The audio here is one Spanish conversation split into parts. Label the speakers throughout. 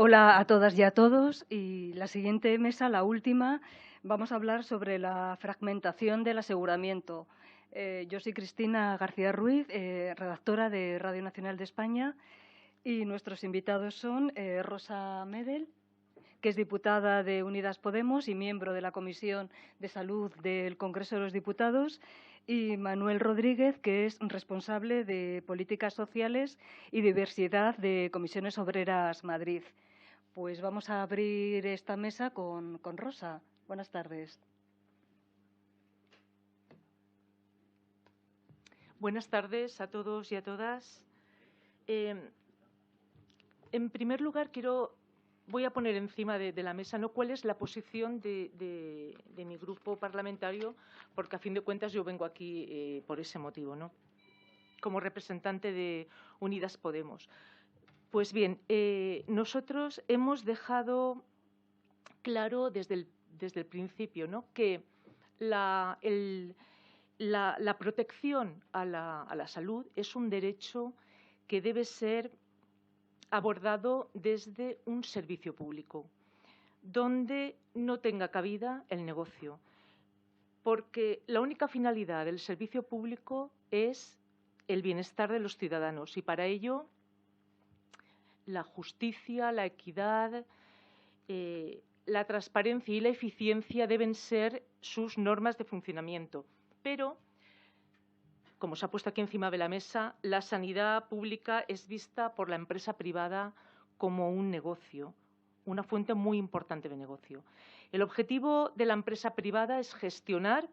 Speaker 1: Hola a todas y a todos. Y la siguiente mesa, la última, vamos a hablar sobre la fragmentación del aseguramiento. Yo soy Cristina García Ruiz, redactora de Radio Nacional de España, y nuestros invitados son Rosa Medel, que es diputada de Unidas Podemos y miembro de la Comisión de Salud del Congreso de los Diputados, y Manuel Rodríguez, que es responsable de Políticas Sociales y Diversidad de Comisiones Obreras Madrid. Pues vamos a abrir esta mesa con Rosa. Buenas tardes.
Speaker 2: Buenas tardes a todos y a todas. En primer lugar, voy a poner encima de la mesa cuál es la posición de mi grupo parlamentario, porque a fin de cuentas yo vengo aquí por ese motivo, ¿no? Como representante de Unidas Podemos. Pues bien, nosotros hemos dejado claro desde el principio, ¿no?, que la protección a la salud es un derecho que debe ser abordado desde un servicio público, donde no tenga cabida el negocio, porque la única finalidad del servicio público es el bienestar de los ciudadanos y para ello la justicia, la equidad, la transparencia y la eficiencia deben ser sus normas de funcionamiento. Pero, como se ha puesto aquí encima de la mesa, la sanidad pública es vista por la empresa privada como un negocio, una fuente muy importante de negocio. El objetivo de la empresa privada es gestionar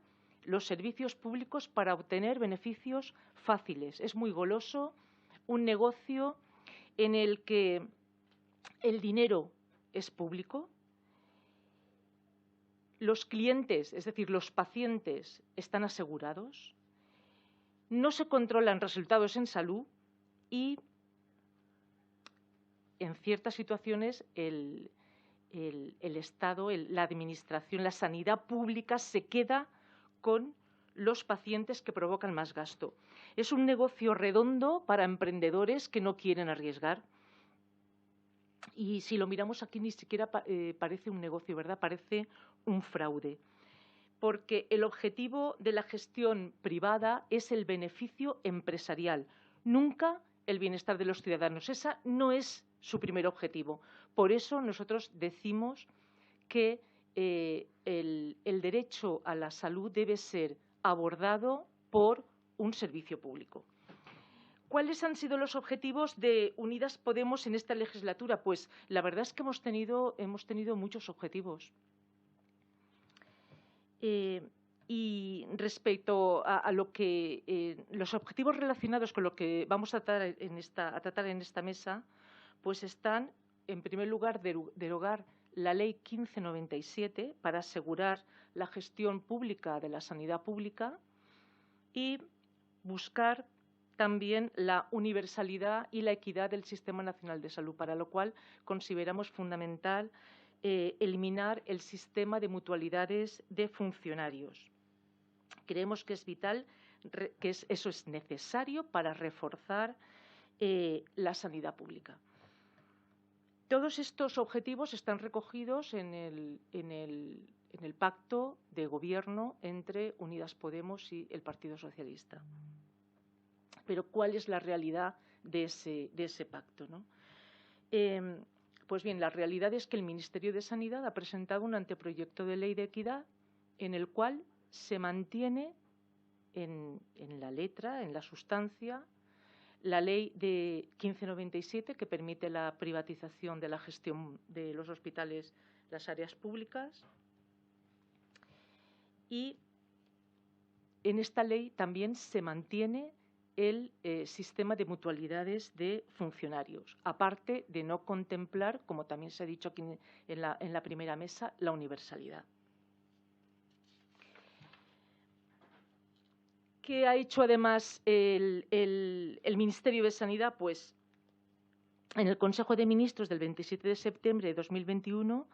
Speaker 2: los servicios públicos para obtener beneficios fáciles. Es muy goloso, un negocio en el que el dinero es público, los clientes, es decir, los pacientes, están asegurados, no se controlan resultados en salud y, en ciertas situaciones, el Estado, la Administración, la sanidad pública se queda con los pacientes que provocan más gasto. Es un negocio redondo para emprendedores que no quieren arriesgar. Y si lo miramos aquí, ni siquiera parece un negocio, ¿verdad? Parece un fraude. Porque el objetivo de la gestión privada es el beneficio empresarial, nunca el bienestar de los ciudadanos. Ese no es su primer objetivo. Por eso nosotros decimos que el derecho a la salud debe ser abordado por un servicio público. ¿Cuáles han sido los objetivos de Unidas Podemos en esta legislatura? Pues la verdad es que hemos tenido muchos objetivos. Y respecto a lo que los objetivos relacionados con lo que vamos a tratar en esta mesa, pues están, en primer lugar, derogar la Ley 1597 para asegurar la gestión pública de la sanidad pública y buscar también la universalidad y la equidad del Sistema Nacional de Salud, para lo cual consideramos fundamental eliminar el sistema de mutualidades de funcionarios. Creemos que es vital, que eso es necesario para reforzar la sanidad pública. Todos estos objetivos están recogidos en el pacto de gobierno entre Unidas Podemos y el Partido Socialista. Pero ¿cuál es la realidad de ese pacto, ¿no? Pues bien, la realidad es que el Ministerio de Sanidad ha presentado un anteproyecto de ley de equidad en el cual se mantiene en la letra, en la sustancia, la ley de 1597 que permite la privatización de la gestión de los hospitales, las áreas públicas. Y en esta ley también se mantiene el sistema de mutualidades de funcionarios, aparte de no contemplar, como también se ha dicho aquí en la primera mesa, la universalidad. ¿Qué ha hecho además el Ministerio de Sanidad? Pues en el Consejo de Ministros del 27 de septiembre de 2021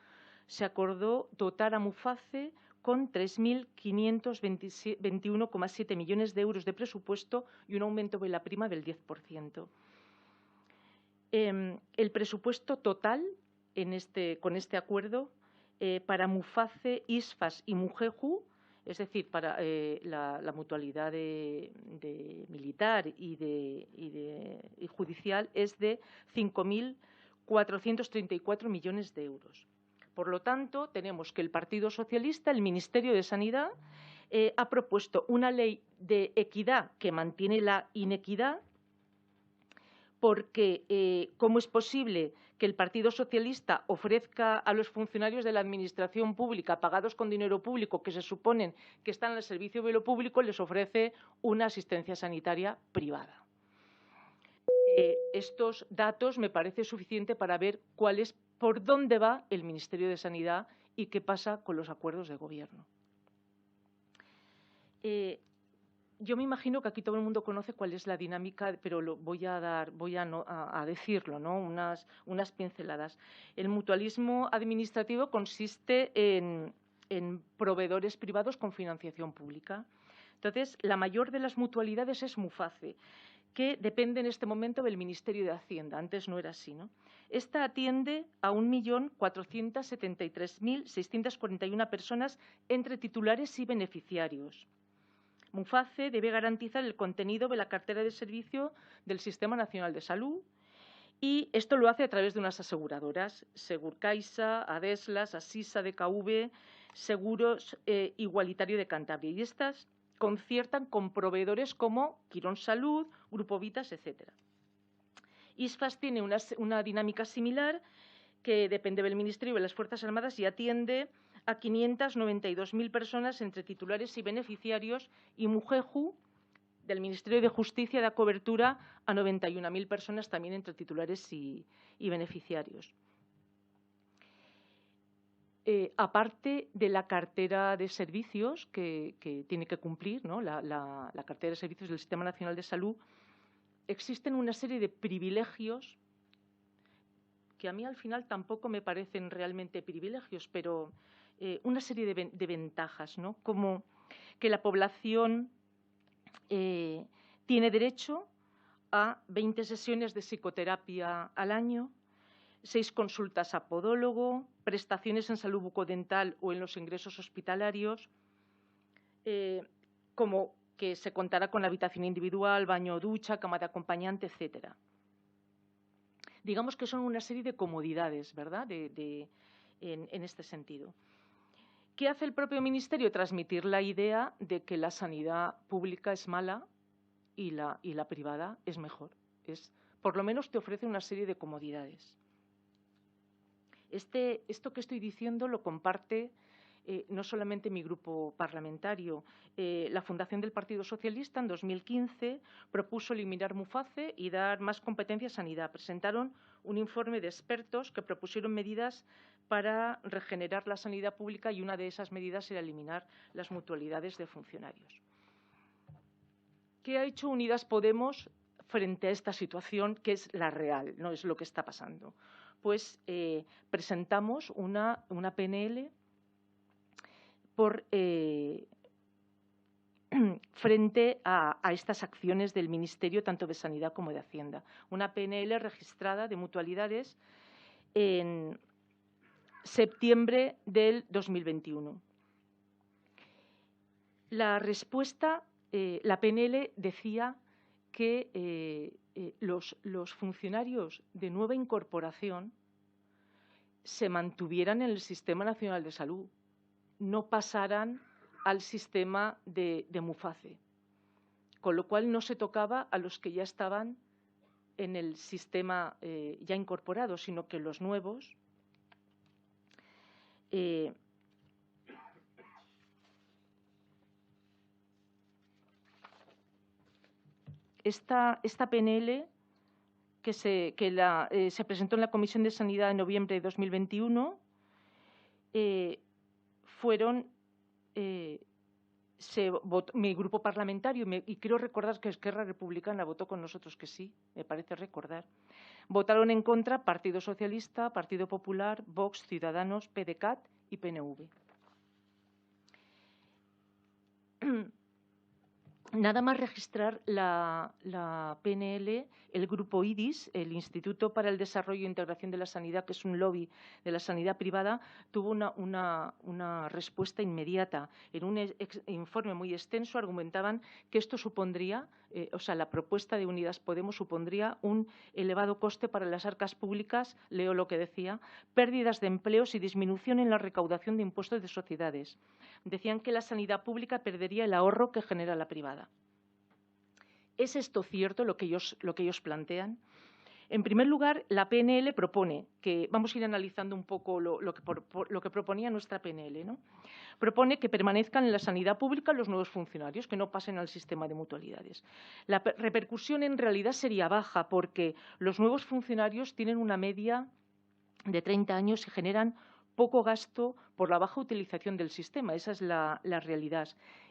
Speaker 2: se acordó dotar a Muface con 3.521,7 millones de euros de presupuesto y un aumento de la prima del 10%. El presupuesto total con este acuerdo para Muface, ISFAS y Mujeju, es decir, para la mutualidad de militar y judicial es de 5.434 millones de euros. Por lo tanto, tenemos que el Partido Socialista, el Ministerio de Sanidad, ha propuesto una ley de equidad que mantiene la inequidad, porque ¿cómo es posible que el Partido Socialista ofrezca a los funcionarios de la Administración pública, pagados con dinero público, que se suponen que están al servicio de lo público, les ofrece una asistencia sanitaria privada? Estos datos me parece suficiente para ver por dónde va el Ministerio de Sanidad y qué pasa con los acuerdos de gobierno. Yo me imagino que aquí todo el mundo conoce cuál es la dinámica, pero voy a decirlo, ¿no? Unas pinceladas. El mutualismo administrativo consiste en proveedores privados con financiación pública. Entonces, la mayor de las mutualidades es Muface, que depende en este momento del Ministerio de Hacienda. Antes no era así, ¿no? Esta atiende a 1.473.641 personas entre titulares y beneficiarios. Muface debe garantizar el contenido de la cartera de servicio del Sistema Nacional de Salud y esto lo hace a través de unas aseguradoras, Segurcaixa, Adeslas, Asisa DKV, Seguros Igualitario de Cantabria. Y estas conciertan con proveedores como Quirón Salud, Grupo Vitas, etc. ISFAS tiene una dinámica similar que depende del Ministerio de las Fuerzas Armadas y atiende a 592.000 personas entre titulares y beneficiarios, y Mujeju, del Ministerio de Justicia, da cobertura a 91.000 personas también entre titulares y beneficiarios. Aparte de la cartera de servicios que tiene que cumplir, ¿no? la cartera de servicios del Sistema Nacional de Salud, existen una serie de privilegios que a mí al final tampoco me parecen realmente privilegios, pero una serie de ventajas, ¿no? Como que la población tiene derecho a 20 sesiones de psicoterapia al año, 6 consultas a podólogo, prestaciones en salud bucodental o en los ingresos hospitalarios, como que se contará con habitación individual, baño, ducha, cama de acompañante, etcétera. Digamos que son una serie de comodidades, ¿verdad?, en este sentido. ¿Qué hace el propio Ministerio? Transmitir la idea de que la sanidad pública es mala y la privada es mejor. Por lo menos te ofrece una serie de comodidades. Esto que estoy diciendo lo comparte no solamente mi grupo parlamentario. La Fundación del Partido Socialista en 2015 propuso eliminar Muface y dar más competencia a sanidad. Presentaron un informe de expertos que propusieron medidas para regenerar la sanidad pública y una de esas medidas era eliminar las mutualidades de funcionarios. ¿Qué ha hecho Unidas Podemos frente a esta situación, que es la real, no es lo que está pasando? Pues presentamos una PNL frente a estas acciones del Ministerio, tanto de Sanidad como de Hacienda. Una PNL registrada de mutualidades en septiembre del 2021. La respuesta, la PNL decía que los funcionarios de nueva incorporación se mantuvieran en el Sistema Nacional de Salud, no pasaran al sistema de Muface, con lo cual no se tocaba a los que ya estaban en el sistema ya incorporados, sino que los nuevos esta PNL que se presentó en la Comisión de Sanidad en noviembre de 2021 mi grupo parlamentario, y quiero recordar que Esquerra Republicana votó con nosotros que sí, me parece recordar, votaron en contra Partido Socialista, Partido Popular, Vox, Ciudadanos, PDeCAT y PNV. nada más registrar la PNL, el grupo IDIS, el Instituto para el Desarrollo e Integración de la Sanidad, que es un lobby de la sanidad privada, tuvo una respuesta inmediata. En un informe muy extenso argumentaban que esto supondría, o sea, la propuesta de Unidas Podemos supondría un elevado coste para las arcas públicas, leo lo que decía, pérdidas de empleos y disminución en la recaudación de impuestos de sociedades. Decían que la sanidad pública perdería el ahorro que genera la privada. ¿Es esto cierto lo que ellos plantean? En primer lugar, la PNL propone que, vamos a ir analizando un poco lo que proponía nuestra PNL, ¿no? Propone que permanezcan en la sanidad pública los nuevos funcionarios, que no pasen al sistema de mutualidades. La repercusión en realidad sería baja porque los nuevos funcionarios tienen una media de 30 años y generan poco gasto por la baja utilización del sistema. Esa es la realidad.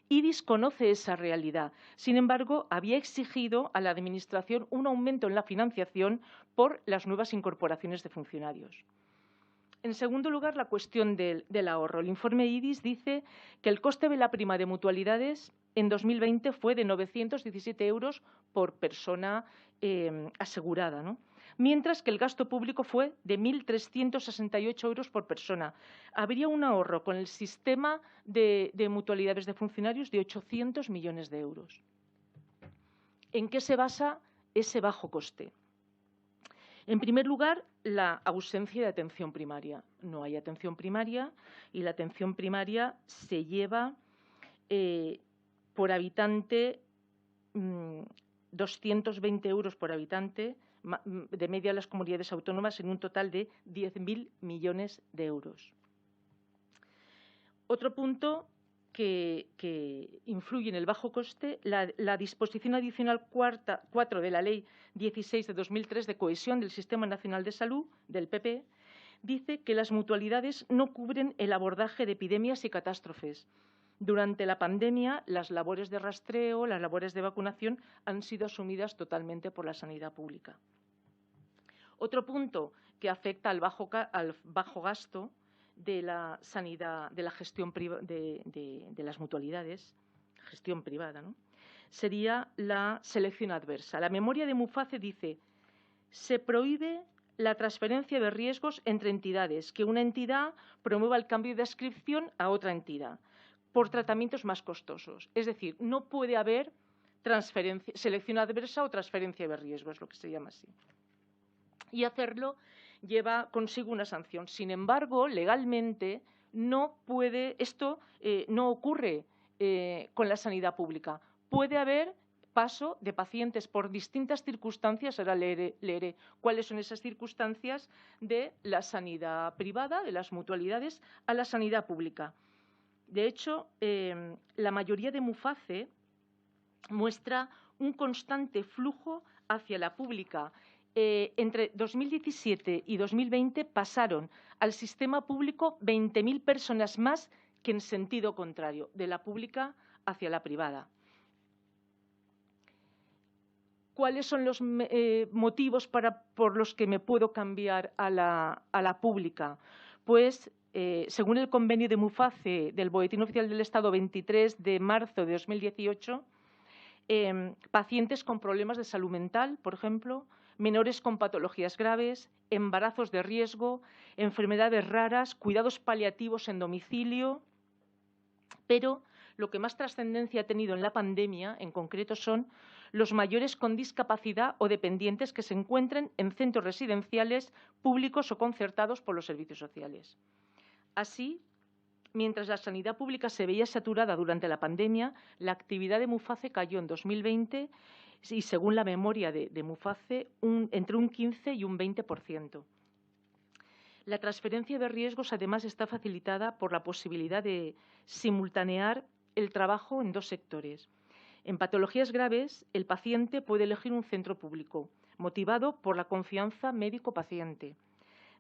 Speaker 2: IDIS conoce esa realidad. Sin embargo, había exigido a la Administración un aumento en la financiación por las nuevas incorporaciones de funcionarios. En segundo lugar, la cuestión del ahorro. El informe IDIS dice que el coste de la prima de mutualidades en 2020 fue de 917 euros por persona asegurada, ¿no? Mientras que el gasto público fue de 1.368 euros por persona. Habría un ahorro con el sistema de mutualidades de funcionarios de 800 millones de euros. ¿En qué se basa ese bajo coste? En primer lugar, la ausencia de atención primaria. No hay atención primaria y la atención primaria se lleva por habitante 220 euros por habitante, de media de las comunidades autónomas, en un total de 10.000 millones de euros. Otro punto que influye en el bajo coste, la disposición adicional 4 de la Ley 16 de 2003 de cohesión del Sistema Nacional de Salud, del PP, dice que las mutualidades no cubren el abordaje de epidemias y catástrofes. Durante la pandemia, las labores de rastreo, las labores de vacunación han sido asumidas totalmente por la sanidad pública. Otro punto que afecta al bajo gasto de la sanidad, de la gestión de las mutualidades, gestión privada, ¿no?, sería la selección adversa. La memoria de Muface dice: se prohíbe la transferencia de riesgos entre entidades, que una entidad promueva el cambio de adscripción a otra entidad por tratamientos más costosos. Es decir, no puede haber selección adversa o transferencia de riesgos, es lo que se llama así. Y hacerlo lleva consigo una sanción. Sin embargo, legalmente no puede, esto no ocurre con la sanidad pública. Puede haber paso de pacientes por distintas circunstancias, ahora leeré cuáles son esas circunstancias, de la sanidad privada, de las mutualidades, a la sanidad pública. De hecho, la mayoría de Muface muestra un constante flujo hacia la pública. Entre 2017 y 2020 pasaron al sistema público 20.000 personas más que en sentido contrario, de la pública hacia la privada. ¿Cuáles son los motivos por los que me puedo cambiar a la pública? Pues, según el convenio de Muface del Boletín Oficial del Estado 23 de marzo de 2018, pacientes con problemas de salud mental, por ejemplo, menores con patologías graves, embarazos de riesgo, enfermedades raras, cuidados paliativos en domicilio. Pero lo que más trascendencia ha tenido en la pandemia, en concreto, son los mayores con discapacidad o dependientes que se encuentren en centros residenciales públicos o concertados por los servicios sociales. Así, mientras la sanidad pública se veía saturada durante la pandemia, la actividad de Muface cayó en 2020 y, según la memoria de Muface, entre un 15 y un 20%. La transferencia de riesgos, además, está facilitada por la posibilidad de simultanear el trabajo en dos sectores. En patologías graves, el paciente puede elegir un centro público, motivado por la confianza médico-paciente,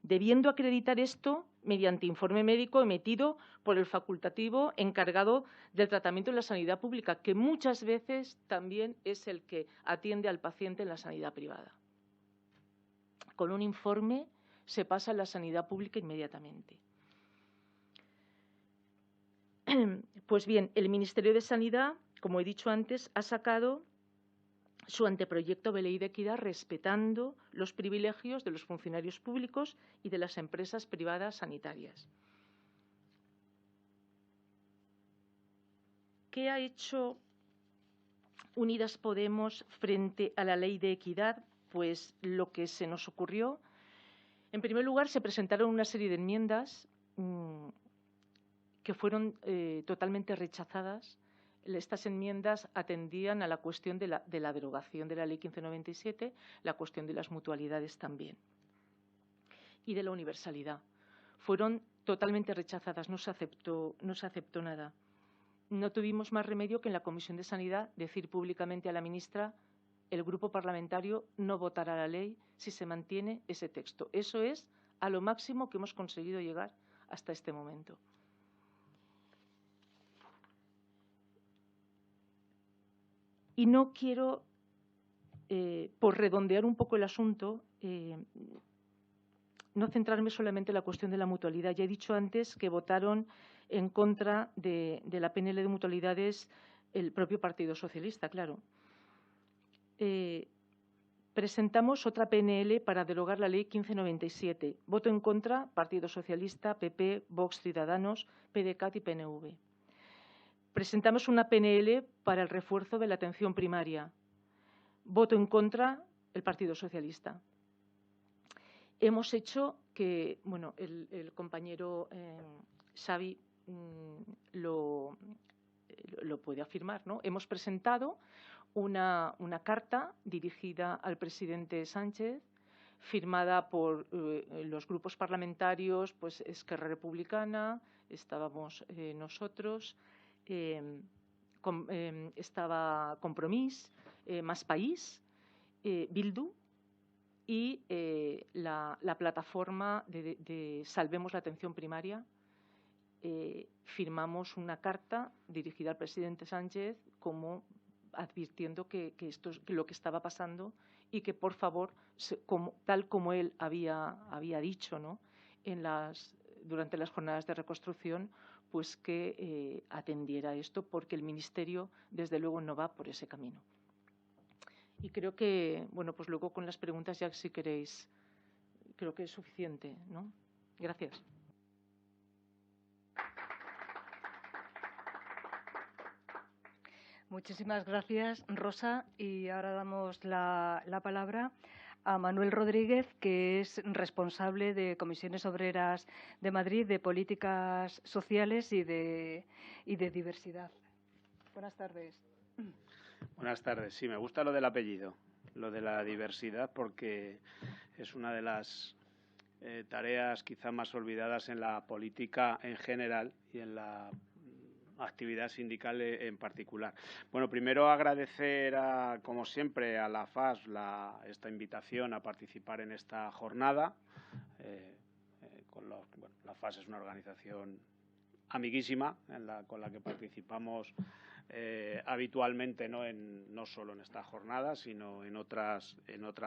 Speaker 2: debiendo acreditar esto mediante informe médico emitido por el facultativo encargado del tratamiento en la sanidad pública, que muchas veces también es el que atiende al paciente en la sanidad privada. Con un informe se pasa a la sanidad pública inmediatamente. Pues bien, el Ministerio de Sanidad como he dicho antes, ha sacado su anteproyecto de ley de equidad respetando los privilegios de los funcionarios públicos y de las empresas privadas sanitarias. ¿Qué ha hecho Unidas Podemos frente a la ley de equidad? Pues lo que se nos ocurrió. En primer lugar, se presentaron una serie de enmiendas que fueron totalmente rechazadas. Estas enmiendas atendían a la cuestión de la derogación de la Ley 1597, la cuestión de las mutualidades también y de la universalidad. Fueron totalmente rechazadas, no se aceptó nada. No tuvimos más remedio que en la Comisión de Sanidad decir públicamente a la ministra: el grupo parlamentario no votará la ley si se mantiene ese texto. Eso es a lo máximo que hemos conseguido llegar hasta este momento. Y no quiero, por redondear un poco el asunto, no centrarme solamente en la cuestión de la mutualidad. Ya he dicho antes que votaron en contra de la PNL de mutualidades el propio Partido Socialista, claro. Presentamos otra PNL para derogar la Ley 1597. Voto en contra, Partido Socialista, PP, Vox, Ciudadanos, PDeCAT y PNV. Presentamos una PNL para el refuerzo de la atención primaria. Voto en contra, el Partido Socialista. Hemos hecho que, bueno, el compañero Xavi lo puede afirmar, ¿no? Hemos presentado una carta dirigida al presidente Sánchez, firmada por los grupos parlamentarios, pues Esquerra Republicana, estábamos nosotros, estaba Compromís, Más País, Bildu y la plataforma de Salvemos la Atención Primaria. Firmamos una carta dirigida al presidente Sánchez como advirtiendo que esto es lo que estaba pasando y que, por favor, tal como él había dicho, ¿no?, durante las jornadas de reconstrucción, pues que atendiera esto, porque el Ministerio, desde luego, no va por ese camino. Y creo que, bueno, pues luego con las preguntas ya, si queréis, creo que es suficiente, ¿no? Gracias.
Speaker 1: Muchísimas gracias, Rosa. Y ahora damos la palabra a Manuel Rodríguez, que es responsable de Comisiones Obreras de Madrid, de Políticas Sociales y de Diversidad. Buenas tardes.
Speaker 3: Buenas tardes. Sí, me gusta lo del apellido, lo de la diversidad, porque es una de las tareas quizá más olvidadas en la política en general y en la actividad sindical en particular. Bueno, primero agradecer, como siempre, a la FAS esta invitación a participar en esta jornada. La FAS es una organización amiguísima con la que participamos habitualmente, no solo en esta jornada, sino en otras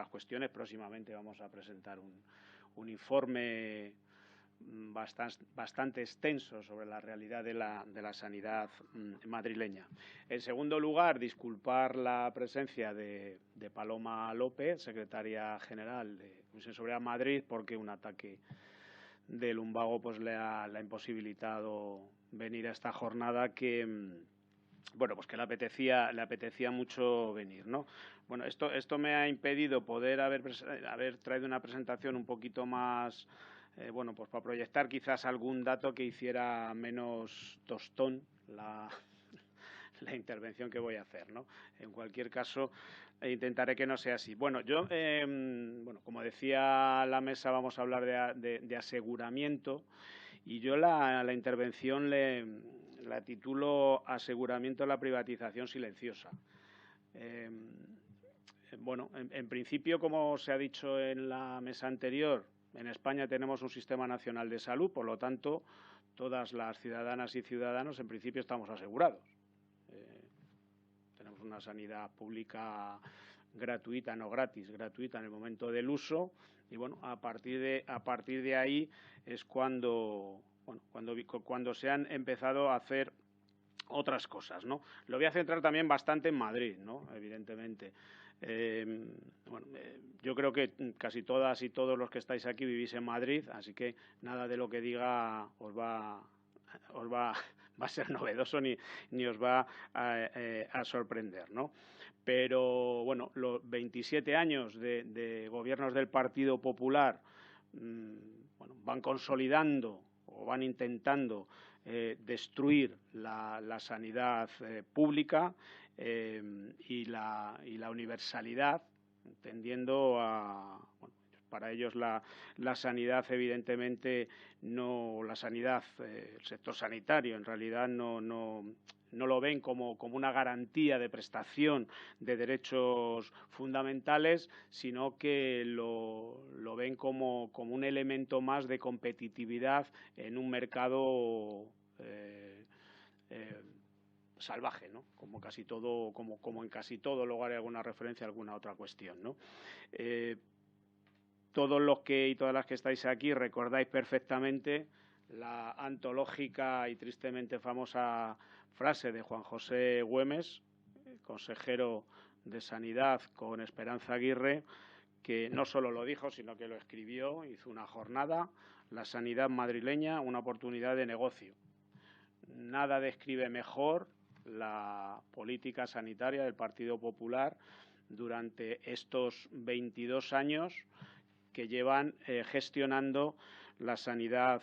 Speaker 3: cuestiones. Próximamente vamos a presentar un informe bastante extenso sobre la realidad de la sanidad madrileña. En segundo lugar, disculpar la presencia de Paloma López, secretaria general de Comisiones Obreras Madrid, porque un ataque de lumbago pues le ha imposibilitado venir a esta jornada que pues que le apetecía mucho venir, ¿no? Bueno, esto me ha impedido poder haber traído una presentación un poquito más, pues para proyectar quizás algún dato que hiciera menos tostón la intervención que voy a hacer, ¿no? En cualquier caso, intentaré que no sea así. Bueno, yo, como decía la mesa, vamos a hablar de aseguramiento, y yo la intervención la titulo Aseguramiento a la privatización silenciosa. En principio, como se ha dicho en la mesa anterior, en España tenemos un sistema nacional de salud, por lo tanto, todas las ciudadanas y ciudadanos en principio estamos asegurados. Tenemos una sanidad pública gratuita, no gratis, gratuita en el momento del uso, y bueno, a partir de ahí es cuando se han empezado a hacer otras cosas, ¿no? Lo voy a centrar también bastante en Madrid, ¿no? Evidentemente. Yo creo que casi todas y todos los que estáis aquí vivís en Madrid, así que nada de lo que diga os va a ser novedoso ni os va a sorprender, ¿no? Pero, bueno, los 27 años de gobiernos del Partido Popular van consolidando o van intentando destruir la sanidad pública y la universalidad, tendiendo a... para ellos la sanidad, evidentemente, la sanidad, el sector sanitario, en realidad no lo ven como una garantía de prestación de derechos fundamentales, sino que lo ven como un elemento más de competitividad en un mercado salvaje, ¿no? Como casi todo, como en casi todo, luego haré alguna referencia a alguna otra cuestión, ¿no? Todos los que y todas las que estáis aquí recordáis perfectamente la antológica y tristemente famosa frase de Juan José Güemes, consejero de Sanidad con Esperanza Aguirre, que no solo lo dijo, sino que lo escribió, hizo una jornada, la sanidad madrileña, una oportunidad de negocio. Nada describe mejor la política sanitaria del Partido Popular durante estos 22 años que llevan gestionando la sanidad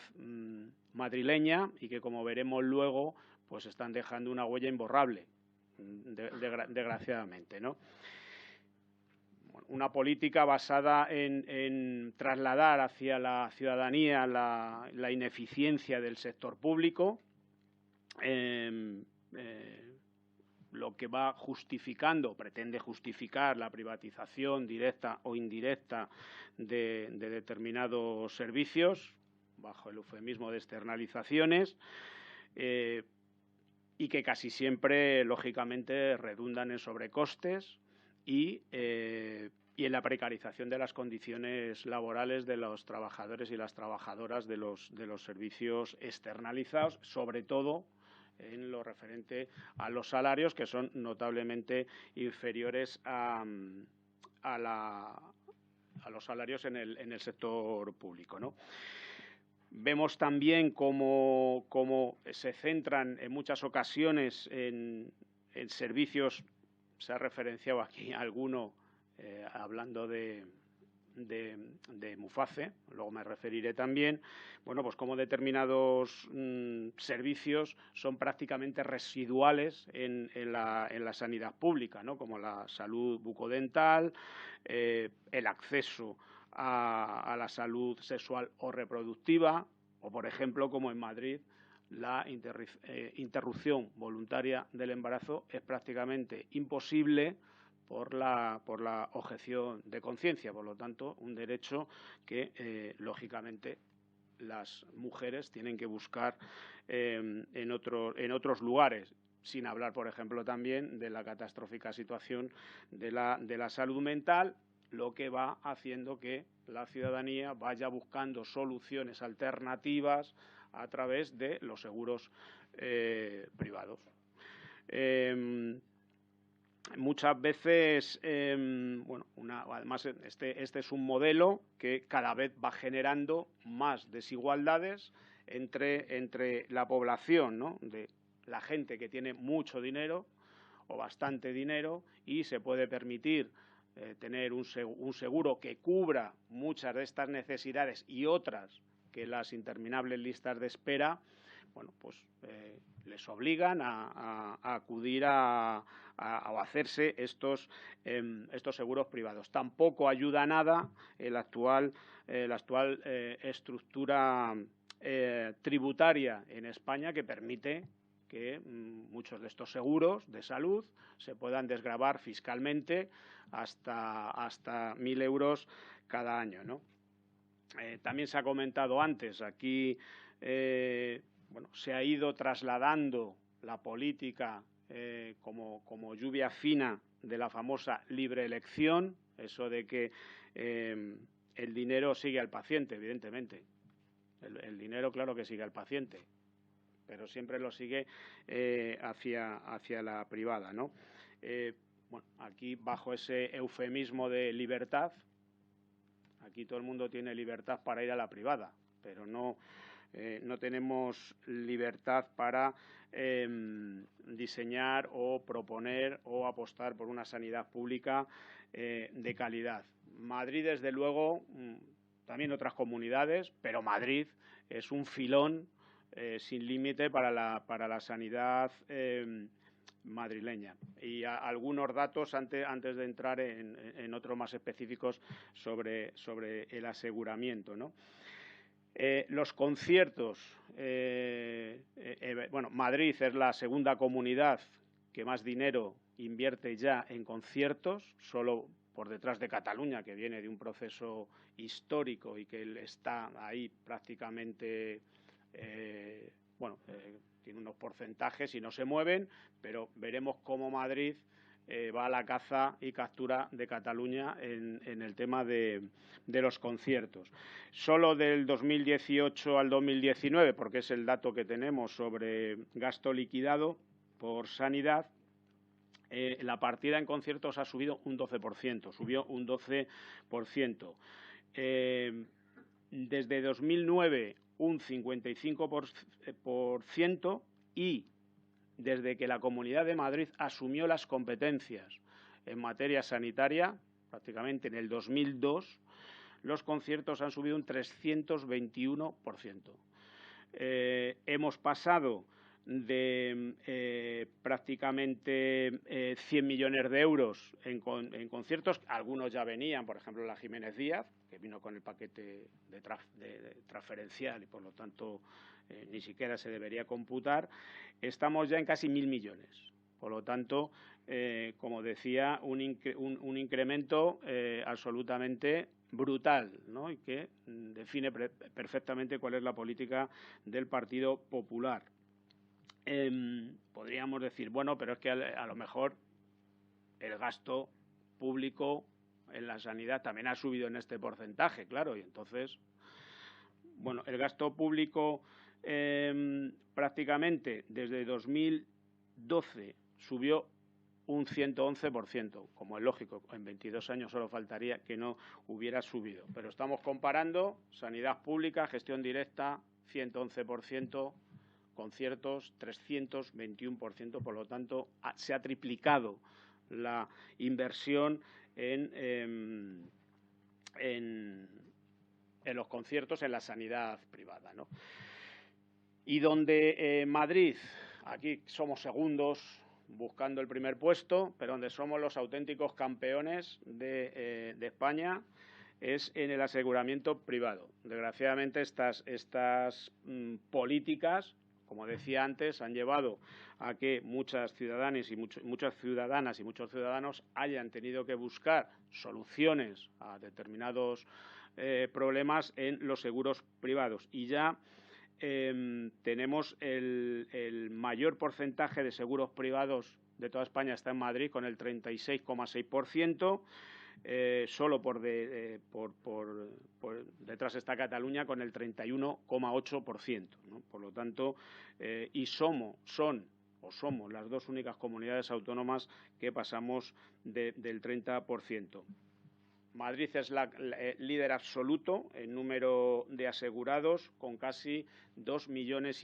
Speaker 3: madrileña y que, como veremos luego, pues están dejando una huella imborrable, desgraciadamente, ¿no? Una política basada en trasladar hacia la ciudadanía la ineficiencia del sector público, lo que va justificando, pretende justificar la privatización directa o indirecta de determinados servicios, bajo el eufemismo de externalizaciones, y que casi siempre, lógicamente, redundan en sobrecostes y en la precarización de las condiciones laborales de los trabajadores y las trabajadoras de los servicios externalizados, sobre todo en lo referente a los salarios, que son notablemente inferiores a los salarios en el sector público, ¿no? Vemos también cómo se centran en muchas ocasiones en servicios, se ha referenciado aquí alguno hablando de Muface, luego me referiré también, bueno, pues como determinados servicios son prácticamente residuales en la sanidad pública, ¿no? Como la salud bucodental, el acceso a la salud sexual o reproductiva, o por ejemplo, como en Madrid, la interrupción voluntaria del embarazo es prácticamente imposible por la objeción de conciencia. Por lo tanto, un derecho que, lógicamente, las mujeres tienen que buscar en otros lugares, sin hablar, por ejemplo, también de la catastrófica situación de la salud mental, lo que va haciendo que la ciudadanía vaya buscando soluciones alternativas a través de los seguros privados. Muchas veces, además este es un modelo que cada vez va generando más desigualdades entre la población, ¿no? De la gente que tiene mucho dinero o bastante dinero y se puede permitir tener un seguro que cubra muchas de estas necesidades y otras que las interminables listas de espera, bueno, pues les obligan a acudir a hacerse estos seguros privados. Tampoco ayuda nada la actual estructura tributaria en España, que permite que muchos de estos seguros de salud se puedan desgravar fiscalmente hasta 1.000 euros cada año, ¿no? También se ha comentado antes, aquí se ha ido trasladando la política como lluvia fina de la famosa libre elección, eso de que el dinero sigue al paciente, evidentemente. El dinero, claro que sigue al paciente, pero siempre lo sigue hacia la privada, ¿no? Bueno, aquí bajo ese eufemismo de libertad, aquí todo el mundo tiene libertad para ir a la privada, pero no tenemos libertad para diseñar o proponer o apostar por una sanidad pública de calidad. Madrid, desde luego, también otras comunidades, pero Madrid es un filón sin límite para la sanidad madrileña. Y algunos datos antes de entrar en otros más específicos sobre el aseguramiento, ¿no? Los conciertos. Bueno, Madrid es la segunda comunidad que más dinero invierte ya en conciertos, solo por detrás de Cataluña, que viene de un proceso histórico y que está ahí prácticamente, tiene unos porcentajes y no se mueven, pero veremos cómo Madrid va a la caza y captura de Cataluña en el tema de los conciertos. Solo del 2018 al 2019, porque es el dato que tenemos sobre gasto liquidado por sanidad, la partida en conciertos ha subido un 12%, subió un 12%. Desde 2009 un 55% y desde que la Comunidad de Madrid asumió las competencias en materia sanitaria, prácticamente en el 2002, los conciertos han subido un 321%. Hemos pasado de prácticamente 100 millones de euros en conciertos, algunos ya venían, por ejemplo, la Jiménez Díaz, que vino con el paquete de transferencial y, por lo tanto, ni siquiera se debería computar. Estamos ya en casi 1.000 millones. Por lo tanto, como decía, un incremento absolutamente brutal, ¿no? Y que define perfectamente cuál es la política del Partido Popular. Podríamos decir, bueno, pero es que a lo mejor el gasto público en la sanidad también ha subido en este porcentaje, claro, y entonces, bueno, el gasto público prácticamente desde 2012 subió un 111%, como es lógico, en 22 años solo faltaría que no hubiera subido. Pero estamos comparando sanidad pública, gestión directa, 111%, conciertos, 321%, por lo tanto, se ha triplicado la inversión en los conciertos, en la sanidad privada, ¿no? Y donde Madrid, aquí somos segundos buscando el primer puesto, pero donde somos los auténticos campeones de España es en el aseguramiento privado. Desgraciadamente estas políticas, como decía antes, han llevado a que muchas ciudadanas y muchos ciudadanos hayan tenido que buscar soluciones a determinados problemas en los seguros privados. Y ya tenemos el mayor porcentaje de seguros privados de toda España está en Madrid, con el 36,6%. Solo por detrás está Cataluña con el 31,8%, ¿no? Por lo tanto, y somos las dos únicas comunidades autónomas que pasamos del 30%. Madrid es la líder absoluto en número de asegurados, con casi 2,5 millones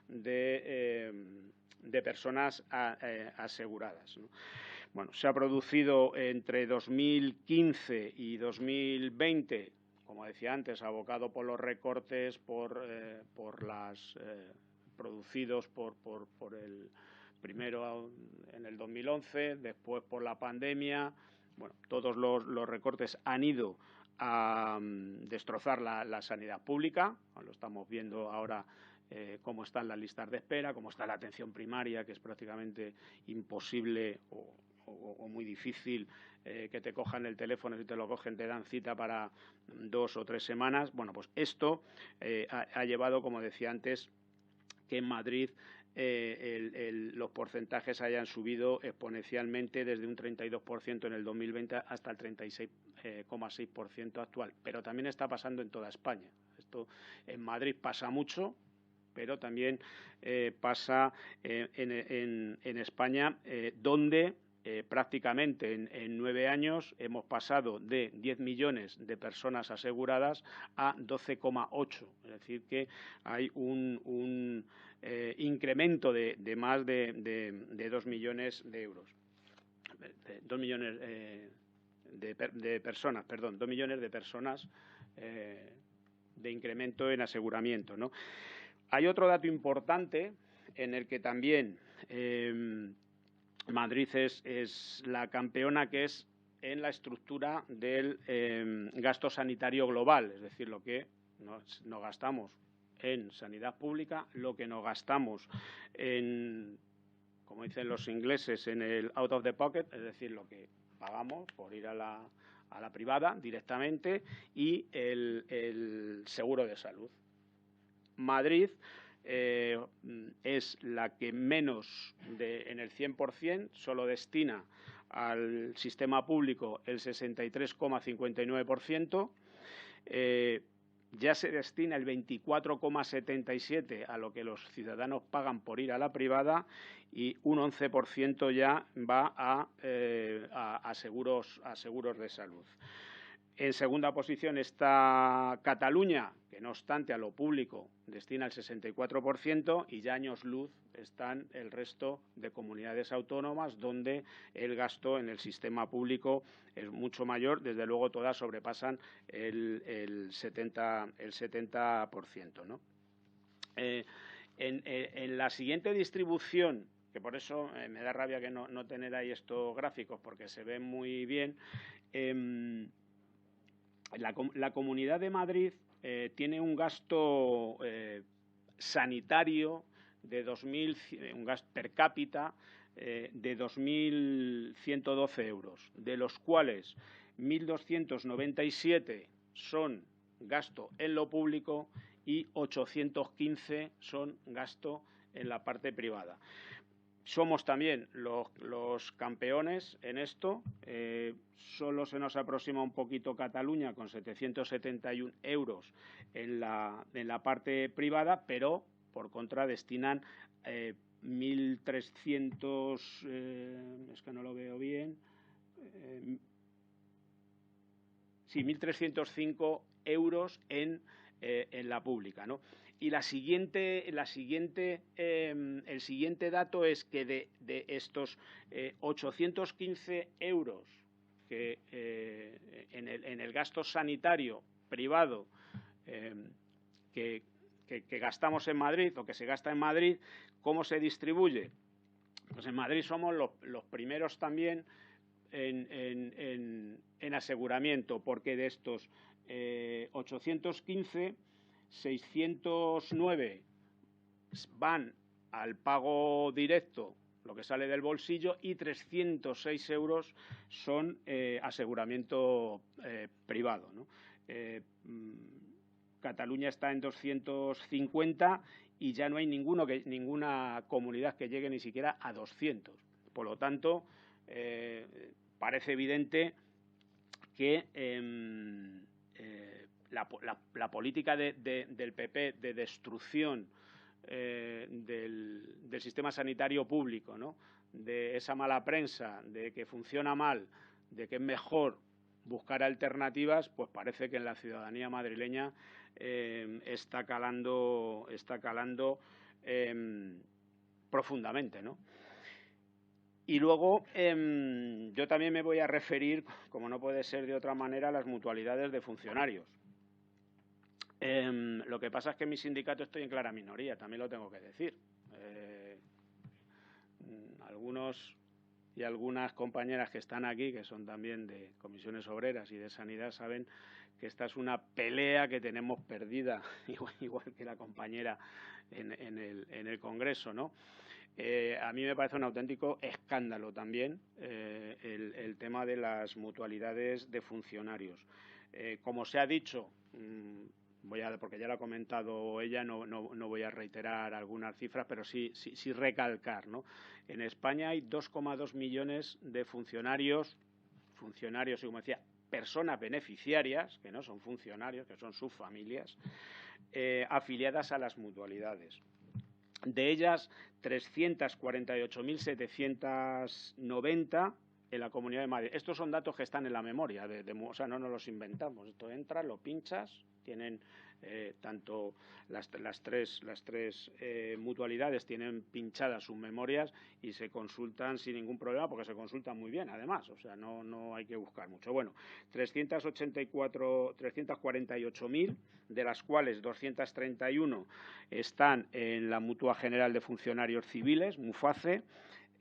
Speaker 3: de personas aseguradas, ¿no? Bueno, se ha producido entre 2015 y 2020, como decía antes, abocado por los recortes, producidos por el primero en el 2011, después por la pandemia. Bueno, todos los recortes han ido a destrozar la sanidad pública. Lo estamos viendo ahora. Cómo están las listas de espera, cómo está la atención primaria, que es prácticamente imposible o muy difícil que te cojan el teléfono. Si te lo cogen, te dan cita para 2 o 3 semanas. Bueno, pues esto ha llevado, como decía antes, que en Madrid los porcentajes hayan subido exponencialmente desde un 32% en el 2020 hasta el 36,6% actual. Pero también está pasando en toda España. Esto en Madrid pasa mucho, pero también pasa en España, donde prácticamente en 9 años hemos pasado de 10 millones de personas aseguradas a 12,8. Es decir, que hay un incremento de más de 2 millones de euros. 2 millones de personas, perdón, 2 millones de personas de incremento en aseguramiento, ¿no? Hay otro dato importante en el que también Madrid es la campeona, que es en la estructura del gasto sanitario global, es decir, lo que nos gastamos en sanidad pública, lo que nos gastamos en, como dicen los ingleses, en el out of the pocket, es decir, lo que pagamos por ir a la privada directamente, y el seguro de salud. Madrid es la que menos, en el 100%, solo destina al sistema público el 63,59%, ya se destina el 24,77% a lo que los ciudadanos pagan por ir a la privada, y un 11% ya va a seguros de salud. En segunda posición está Cataluña, que no obstante a lo público destina el 64%, y ya años luz están el resto de comunidades autónomas, donde el gasto en el sistema público es mucho mayor. Desde luego todas sobrepasan el 70%, ¿no? En la siguiente distribución, que por eso me da rabia que no tener ahí estos gráficos, porque se ven muy bien, la Comunidad de Madrid tiene un gasto sanitario de un gasto per cápita de 2.112 euros, de los cuales 1.297 son gasto en lo público y 815 son gasto en la parte privada. Somos también los campeones en esto. Solo se nos aproxima un poquito Cataluña, con 771 euros en la parte privada, pero por contra destinan 1.300, es que no lo veo bien, sí, 1.305 euros en la pública, ¿no? Y el siguiente dato es que de estos 815 euros que en el gasto sanitario privado que gastamos en Madrid, o que se gasta en Madrid, ¿cómo se distribuye? Pues en Madrid somos los primeros también en aseguramiento, porque de estos 815, 609 van al pago directo, lo que sale del bolsillo, y 306 euros son aseguramiento privado, ¿no? Cataluña está en 250 y ya no hay ninguna comunidad que llegue ni siquiera a 200. Por lo tanto, parece evidente que la política del PP de destrucción del sistema sanitario público, ¿no?, de esa mala prensa, de que funciona mal, de que es mejor buscar alternativas, pues parece que en la ciudadanía madrileña está calando profundamente, ¿no? Y luego yo también me voy a referir, como no puede ser de otra manera, a las mutualidades de funcionarios. Lo que pasa es que en mi sindicato estoy en clara minoría, también lo tengo que decir. Algunos y algunas compañeras que están aquí, que son también de comisiones obreras y de sanidad, saben que esta es una pelea que tenemos perdida, igual que la compañera en el Congreso, ¿no? A mí me parece un auténtico escándalo también el tema de las mutualidades de funcionarios. Como se ha dicho, porque ya lo ha comentado ella, no voy a reiterar algunas cifras, pero sí recalcar, ¿no? En España hay 2,2 millones de funcionarios, y como decía, personas beneficiarias, que no son funcionarios, que son sus familias, afiliadas a las mutualidades. De ellas, 348.790 en la Comunidad de Madrid. Estos son datos que están en la memoria, o sea, no nos los inventamos. Esto entra, lo pinchas, tienen tanto las tres mutualidades tienen pinchadas sus memorias y se consultan sin ningún problema, porque se consultan muy bien, además, o sea, no hay que buscar mucho. Bueno, 348.000, de las cuales 231 están en la Mutua General de Funcionarios Civiles, MUFACE,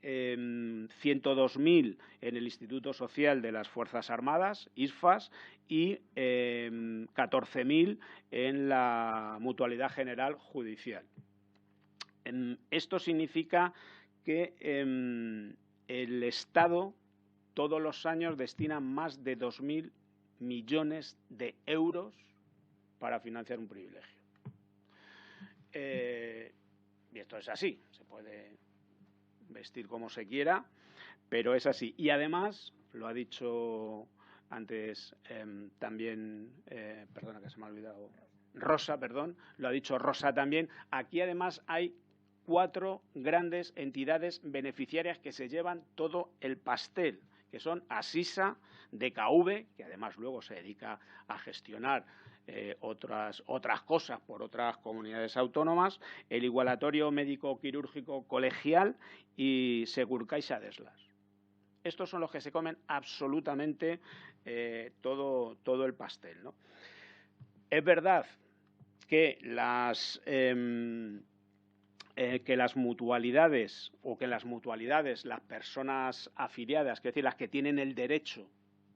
Speaker 3: 102.000 en el Instituto Social de las Fuerzas Armadas, ISFAS, y 14.000 en la Mutualidad General Judicial. Esto significa que el Estado todos los años destina más de 2.000 millones de euros para financiar un privilegio. Y esto es así, se puede vestir como se quiera, pero es así. Y además, lo ha dicho antes también, perdona que se me ha olvidado, Rosa, lo ha dicho Rosa también, aquí además hay 4 grandes entidades beneficiarias que se llevan todo el pastel, que son Asisa, DKV, que además luego se dedica a gestionar otras cosas por otras comunidades autónomas, el Igualatorio Médico Quirúrgico Colegial y Segurcaixa Deslas. Estos son los que se comen absolutamente todo el pastel, ¿no? Es verdad que las mutualidades las personas afiliadas, es decir, las que tienen el derecho,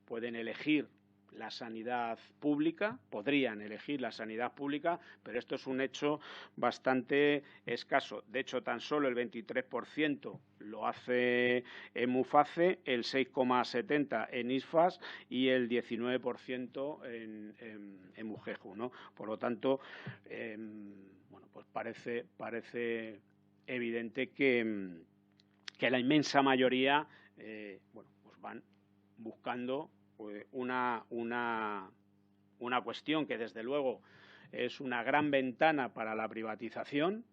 Speaker 3: pueden elegir la sanidad pública, podrían elegir la sanidad pública, pero esto es un hecho bastante escaso. De hecho, tan solo el 23% lo hace en MUFACE, el 6,70% en ISFAS y el 19% en MUGEJU, ¿no? Por lo tanto, bueno, pues parece evidente que la inmensa mayoría bueno, pues van buscando una cuestión que desde luego es una gran ventana para la privatización,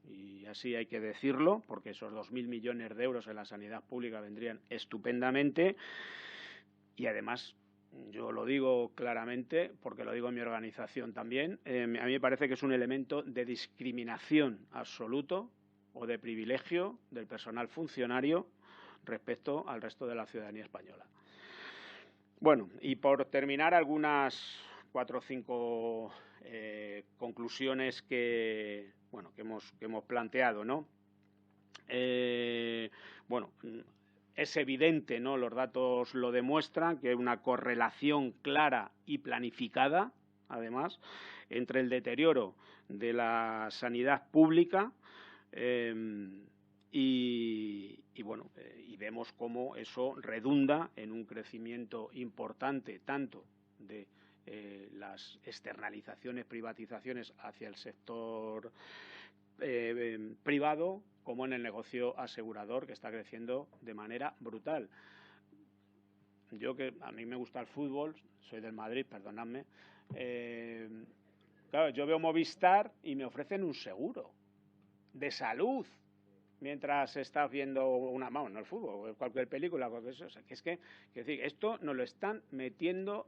Speaker 3: y así hay que decirlo, porque esos 2.000 millones de euros en la sanidad pública vendrían estupendamente. Y además, yo lo digo claramente, porque lo digo en mi organización también, a mí me parece que es un elemento de discriminación absoluto o de privilegio del personal funcionario respecto al resto de la ciudadanía española. Bueno, y por terminar, algunas 4 o 5 conclusiones que hemos planteado, ¿no? Bueno, es evidente, ¿no? Los datos lo demuestran, que hay una correlación clara y planificada, además, entre el deterioro de la sanidad pública y vemos cómo eso redunda en un crecimiento importante tanto de las externalizaciones, privatizaciones hacia el sector privado, como en el negocio asegurador, que está creciendo de manera brutal. Yo, que a mí me gusta el fútbol, soy del Madrid, perdonadme, claro, yo veo Movistar y me ofrecen un seguro de salud mientras estás viendo no el fútbol, cualquier película, cualquier cosa. O sea, es decir, esto nos lo están metiendo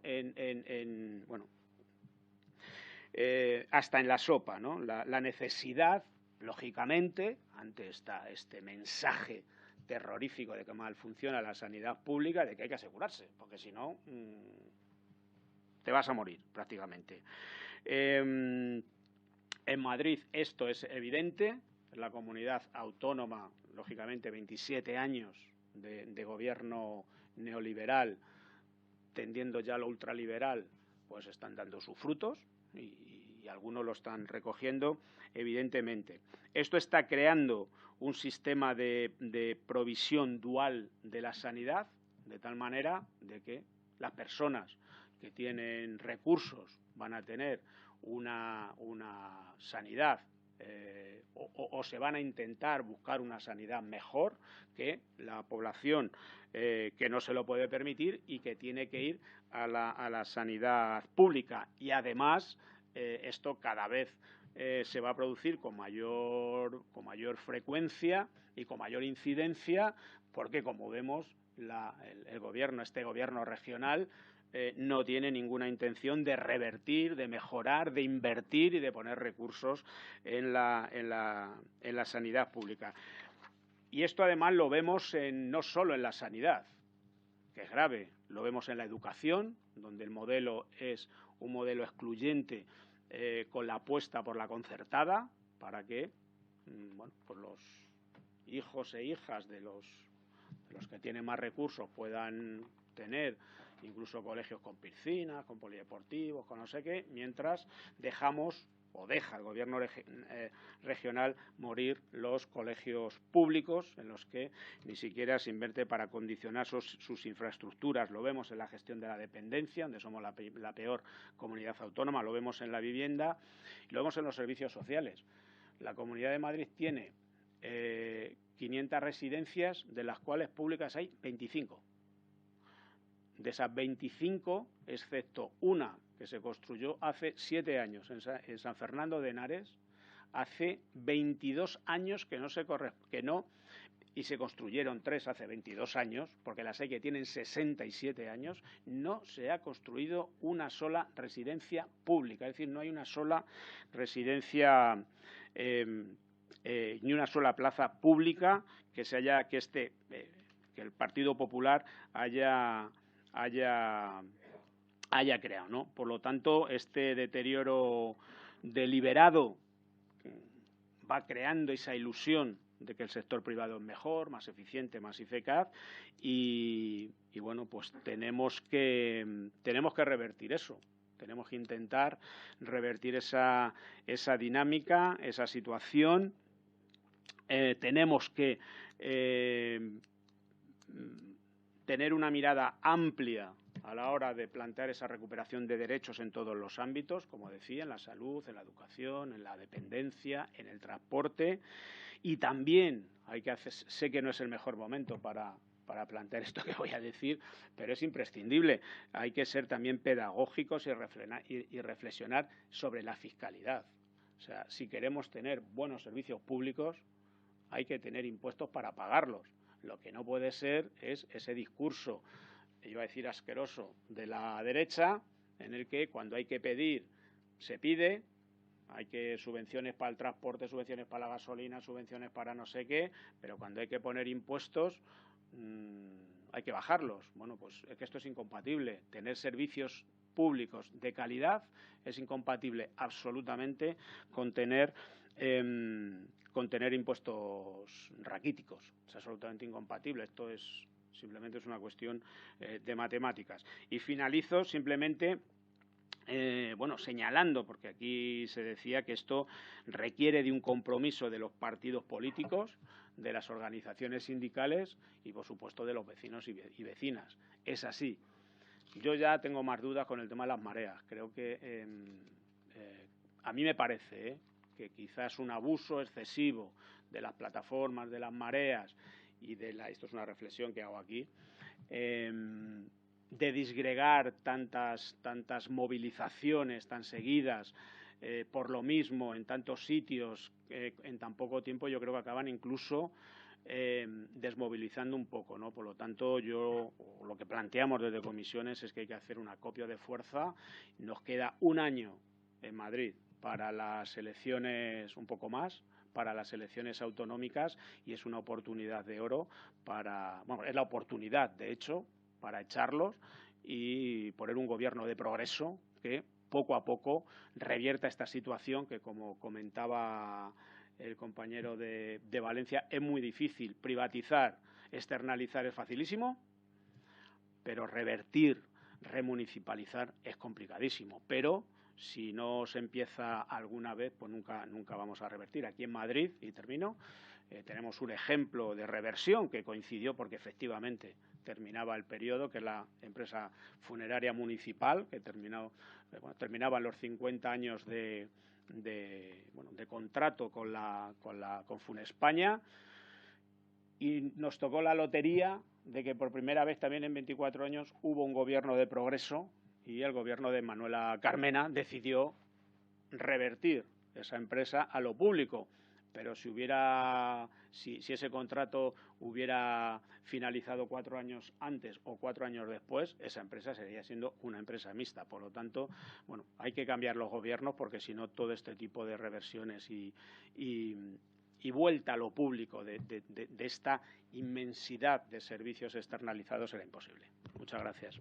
Speaker 3: hasta en la sopa, ¿no? La necesidad, lógicamente, ante este mensaje terrorífico de que mal funciona la sanidad pública, de que hay que asegurarse, porque si no te vas a morir prácticamente. En Madrid esto es evidente. La comunidad autónoma, lógicamente, 27 años de gobierno neoliberal, tendiendo ya a lo ultraliberal, pues están dando sus frutos y algunos lo están recogiendo, evidentemente. Esto está creando un sistema de provisión dual de la sanidad, de tal manera de que las personas que tienen recursos van a tener una sanidad o se van a intentar buscar una sanidad mejor que la población que no se lo puede permitir y que tiene que ir a la sanidad pública. Y además esto cada vez se va a producir con mayor frecuencia y con mayor incidencia, porque, como vemos, este gobierno regional no tiene ninguna intención de revertir, de mejorar, de invertir y de poner recursos en la sanidad pública. Y esto, además, lo vemos no solo en la sanidad, que es grave, lo vemos en la educación, donde el modelo es un modelo excluyente, con la apuesta por la concertada, para que pues los hijos e hijas de los que tienen más recursos puedan tener incluso colegios con piscinas, con polideportivos, con no sé qué, mientras dejamos o deja el gobierno regional morir los colegios públicos, en los que ni siquiera se invierte para condicionar sus infraestructuras. Lo vemos en la gestión de la dependencia, donde somos la peor comunidad autónoma, lo vemos en la vivienda y lo vemos en los servicios sociales. La Comunidad de Madrid tiene 500 residencias, de las cuales públicas hay 25. De esas 25, excepto una que se construyó hace 7 años en San Fernando de Henares, hace 22 años y se construyeron 3 hace 22 años, porque las hay que tienen 67 años, no se ha construido una sola residencia pública, es decir, no hay una sola residencia ni una sola plaza pública que el Partido Popular haya creado, ¿no? Por lo tanto, este deterioro deliberado va creando esa ilusión de que el sector privado es mejor, más eficiente, más eficaz y bueno, pues tenemos que revertir eso. Tenemos que intentar revertir esa dinámica, esa situación. Tenemos que tener una mirada amplia a la hora de plantear esa recuperación de derechos en todos los ámbitos, como decía, en la salud, en la educación, en la dependencia, en el transporte. Y también sé que no es el mejor momento para plantear esto que voy a decir, pero es imprescindible. Hay que ser también pedagógicos y reflexionar sobre la fiscalidad. O sea, si queremos tener buenos servicios públicos, hay que tener impuestos para pagarlos. Lo que no puede ser es ese discurso, iba a decir asqueroso, de la derecha, en el que cuando hay que pedir, se pide. Hay que subvenciones para el transporte, subvenciones para la gasolina, subvenciones para no sé qué, pero cuando hay que poner impuestos hay que bajarlos. Bueno, pues es que esto es incompatible. Tener servicios públicos de calidad es incompatible absolutamente con tener impuestos raquíticos. Es absolutamente incompatible. Esto simplemente es una cuestión de matemáticas. Y finalizo simplemente señalando, porque aquí se decía que esto requiere de un compromiso de los partidos políticos, de las organizaciones sindicales y, por supuesto, de los vecinos y vecinas. Es así. Yo ya tengo más dudas con el tema de las mareas. Creo que a mí me parece que quizás un abuso excesivo de las plataformas, de las mareas y esto es una reflexión que hago aquí, de disgregar tantas movilizaciones tan seguidas por lo mismo en tantos sitios en tan poco tiempo, yo creo que acaban incluso desmovilizando un poco, ¿no? Por lo tanto, lo que planteamos desde comisiones es que hay que hacer un acopio de fuerza. Nos queda un año en Madrid para las elecciones, un poco más, para las elecciones autonómicas, y es una oportunidad de oro es la oportunidad, de hecho, para echarlos y poner un gobierno de progreso que poco a poco revierta esta situación que, como comentaba el compañero de Valencia, es muy difícil. Privatizar, externalizar es facilísimo, pero revertir, remunicipalizar es complicadísimo. Pero si no se empieza alguna vez, pues nunca vamos a revertir. Aquí en Madrid, y termino, tenemos un ejemplo de reversión que coincidió porque efectivamente terminaba el periodo, que es la empresa funeraria municipal, que terminaban los 50 años de contrato con Funespaña, y nos tocó la lotería de que por primera vez también en 24 años hubo un gobierno de progreso, y el gobierno de Manuela Carmena decidió revertir esa empresa a lo público. Pero si ese contrato hubiera finalizado 4 años antes o 4 años después, esa empresa seguiría siendo una empresa mixta. Por lo tanto, bueno, hay que cambiar los gobiernos, porque si no, todo este tipo de reversiones y vuelta a lo público de esta inmensidad de servicios externalizados era imposible. Muchas gracias.